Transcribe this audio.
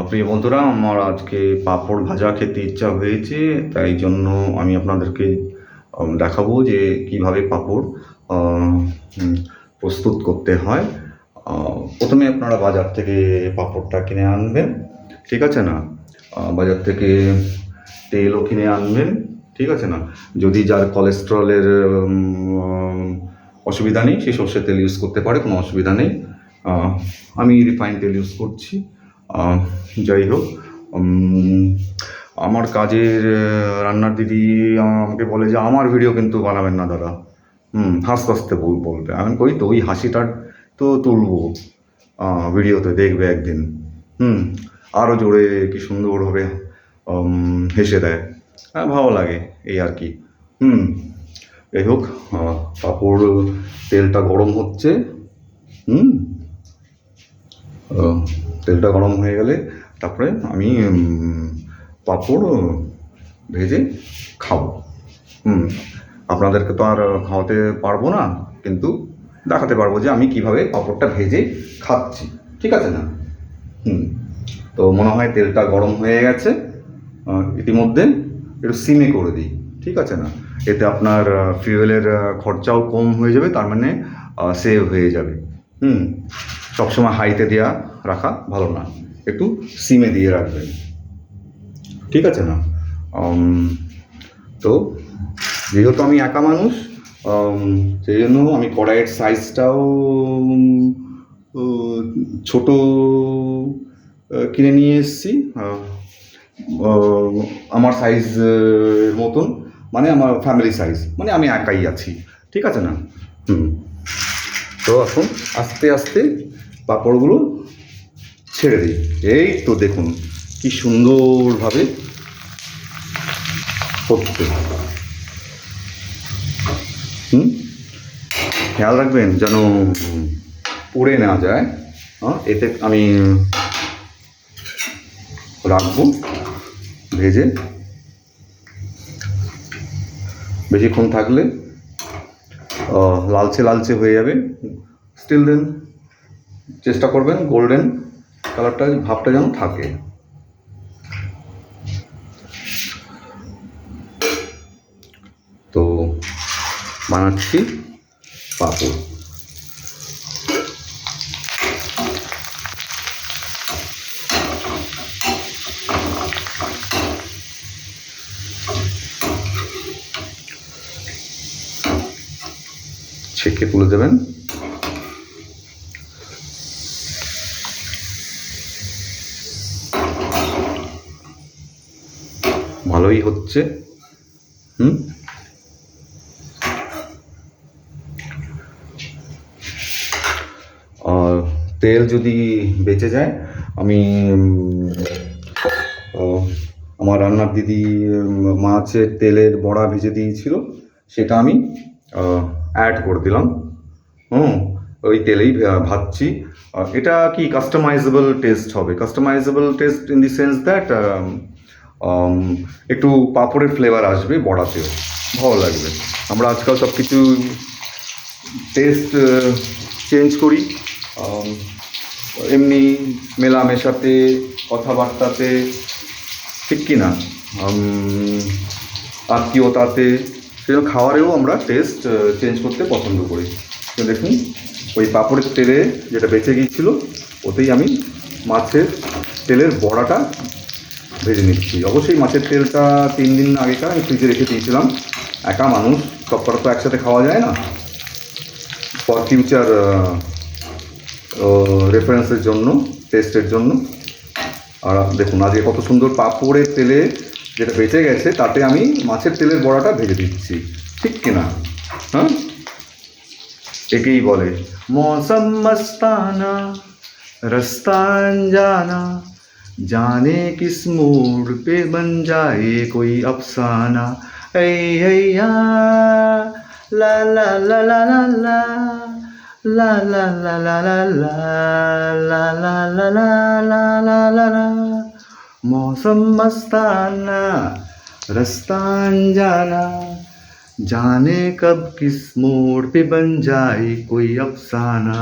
প্রিয় বন্ধুরা, আমার আজকে পাঁপড় ভাজা খেতে ইচ্ছা হয়েছে, তাই জন্য আমি আপনাদেরকে দেখাবো যে কিভাবে পাঁপড় প্রস্তুত করতে হয়। প্রথমে আপনারা বাজার থেকে পাঁপড়টা কিনে আনবেন, ঠিক আছে না? বাজার থেকে তেলও কিনে আনবেন, ঠিক আছে না? যদি যার কোলেস্টেরলের অসুবিধা নেই, সে সর্ষের তেল ইউজ করতে পারে, কোনো অসুবিধা নেই। আমি রিফাইন তেল ইউজ করছি। যাই হোক, আমার কাজের রান্নার দিদি আমাকে বলে যে আমার ভিডিও কিন্তু বানাবেন না দাদা, হাসতে হাসতে বলবে। আমি কই তো ওই হাসিটার তো তুলবো ভিডিওতে, দেখবে একদিন। আরও জোরে কি সুন্দরভাবে হেসে দেয়, ভালো লাগে এই আর কি। যাই হোক, পাঁপড় তেলটা গরম হচ্ছে। তেলটা গরম হয়ে গেলে তারপরে আমি পাঁপড় ভেজে খাবো। আপনাদেরকে তো আর খাওয়াতে পারবো না, কিন্তু দেখাতে পারবো যে আমি কিভাবে পাঁপড়টা ভেজে খাচ্ছি, ঠিক আছে না? তো মনে হয় তেলটা গরম হয়ে গেছে। ইতিমধ্যে একটু সিমে করে দিই, ঠিক আছে না? এতে আপনার ফিউয়েলের খরচাও কম হয়ে যাবে, তার মানে সেভ হয়ে যাবে। সবসময় হাইতে দেওয়া রাখা ভালো না, একটু সিমে দিয়ে রাখবেন, ঠিক আছে না? তো যেহেতু আমি একা মানুষ, সেই জন্য আমি কড়াইয়ের সাইজটাও ছোট কিনে নিয়ে এসেছি, আমার সাইজ মতন, মানে আমার ফ্যামিলি সাইজ, মানে আমি একাই আছি, ঠিক আছে না? তো এখন আস্তে আস্তে পাঁপড়গুলো ছেড়ে দিই। এই তো দেখুন কি সুন্দরভাবে হচ্ছে। খেয়াল রাখবেন যেন পুড়ে না যায়। এতে আমি রাখবো ভেজে। বেশিক্ষণ থাকলে লালচে লালচে হয়ে যাবে। স্টিল দেন চেষ্টা করবেন গোল্ডেন কালারটা, ভাবটা যেন থাকে। তো বানাচ্ছি পাঁপড়। ছেঁকে তুলে দেবেন। ভালোই হচ্ছে। তেল যদি বেঁচে যায়, আমি আমার রান্নার দিদি মাছের তেলের বড়া ভেজে দিয়েছিল, সেটা আমি অ্যাড করে দিলাম। ওই তেলেই ভাজছি। এটা কি কাস্টমাইজেবল টেস্ট হবে, customisable test in the sense that একটু পাঁপড়ের ফ্লেভার আসবে বড়াতেও, ভালো লাগবে। আমরা আজকাল সব কিছু টেস্ট চেঞ্জ করি, এমনি মেলামেশাতে, কথাবার্তাতে, ঠিক কি না? আত্মীয়তাতে, সেজন্য খাওয়ারেও আমরা টেস্ট চেঞ্জ করতে পছন্দ করি। তো দেখুন ওই পাঁপড়ের তেলে যেটা বেঁচে গিয়েছিলো, ওতেই আমি মাছের তেলের বড়াটা ভেজে নিচ্ছি। অবশ্যই মাছের তেলটা 3 দিন আগেকার আমি ফ্রিজে রেখে দিয়েছিলাম। একা মানুষ, সব কটা তো একসাথে খাওয়া যায় না। ফর ফিউচার রেফারেন্সের জন্য, টেস্টের জন্য। আর দেখুন আজকে কত সুন্দর পাঁপড়ের তেলে যেটা বেঁচে গেছে, তাতে আমি মাছের তেলের বড়াটা ভেজে দিচ্ছি, ঠিক কিনা? একেই বলে মৌসম মস্তানা রাস্তা আনজানা, जाने किस मोड़ पे बन जाए कोई अफसाना। ऐ हैया ला ला ला ला ला ला ला ला ला ला ला ला ला ला ला ला ला ला ला। मौसम मस्ताना रास्ता अनजाना, जाने कब किस मोड़ पे बन जाए कोई अफसाना।